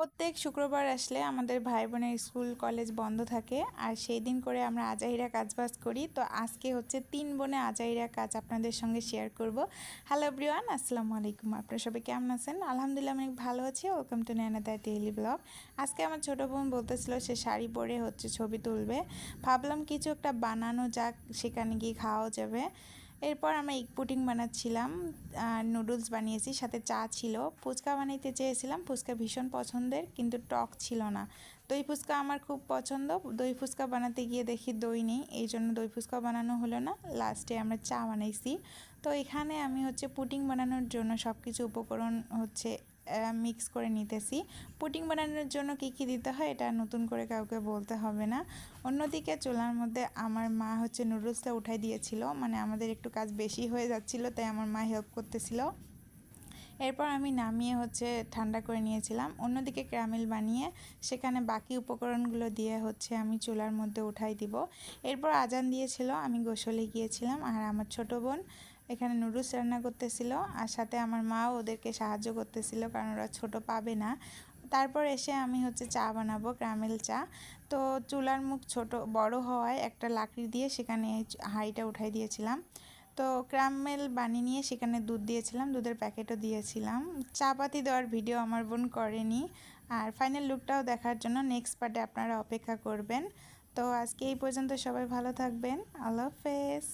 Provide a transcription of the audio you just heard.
প্রত্যেক শুক্রবার আসলে আমাদের ভাই বোনের স্কুল কলেজ বন্ধ থাকে আর সেই দিন করে আমরা আজাইরা কাজবাজ করি। তো আজকে হচ্ছে 3 বোনে আজাইরা কাজ আপনাদের সঙ্গে শেয়ার করব। হ্যালো এভরিওয়ান, আসসালামু আলাইকুম। আপনারা সবাই কেমন আছেন? আলহামদুলিল্লাহ আমি ভালো আছি। ওয়েলকাম টু নয়নাতার ডেইলি ব্লগ। আজকে আমার ছোটো বোন বলতেছিল সে শাড়ি পরে হচ্ছে ছবি তুলবে। ভাবলাম কিছু একটা বানানো যাক, সেখানে গিয়ে খাওয়াও যাবে। এরপর আমরা এগ পুডিং বানাচ্ছিলাম, নুডলস বানিয়েছি, সাথে চা ছিল। ফুচকা বানাইতে চেয়েছিলাম, ফুচকা ভীষণ পছন্দের কিন্তু টক ছিল না। দই ফুচকা আমার খুব পছন্দ। দই ফুচকা বানাতে গিয়ে দেখি দই নেই, এই জন্য দই ফুচকা বানানো হলো না। লাস্টে আমরা চা বানাইছি। তো এখানে আমি হচ্ছে পুডিং বানানোর জন্য সব কিছু উপকরণ হচ্ছে মিক্স করে নিতেছি। পুডিং বানানোর জন্য কী কী দিতে হয় এটা নতুন করে কাউকে বলতে হবে না। অন্যদিকে চুলার মধ্যে আমার মা হচ্ছে নুডলসটা উঠাই দিয়েছিল, মানে আমাদের একটু কাজ বেশি হয়ে যাচ্ছিল, তাই আমার মা হেল্প করতেছিল। এরপর আমি নামিয়ে হচ্ছে ঠান্ডা করে নিয়েছিলাম। অন্যদিকে ক্যারামেল বানিয়ে সেখানে বাকি উপকরণগুলো দিয়ে হচ্ছে আমি চুলার মধ্যে উঠাই দিব। এরপর আজান দিয়েছিল, আমি গোসলে গিয়েছিলাম আর আমার ছোট বোন এখানে নুডলস রান্না করতেছিল আর সাথে আমার মাও ওদেরকে সাহায্য করতেছিল, কারণ ওরা ছোট পাবে না। তারপর এসে আমি হচ্ছে চা বানাবো, ক্যারামেল চা। তো চুলার মুখ বড় হওয়ায় একটা লাকড়ি দিয়ে সেখানে হাঁড়িটা উঠাই দিয়েছিলাম। তো ক্যারামেল বানিয়ে নিয়ে সেখানে দুধ দিয়েছিলাম, দুধের প্যাকেটও দিয়েছিলাম। চা পাতি দেওয়ার ভিডিও আমার বোন করেনি। আর ফাইনাল লুকটাও দেখার জন্য নেক্সট পার্টে আপনারা অপেক্ষা করবেন। তো আজকে এই পর্যন্ত, সবাই ভালো থাকবেন। আল্লাহ হাফেজ।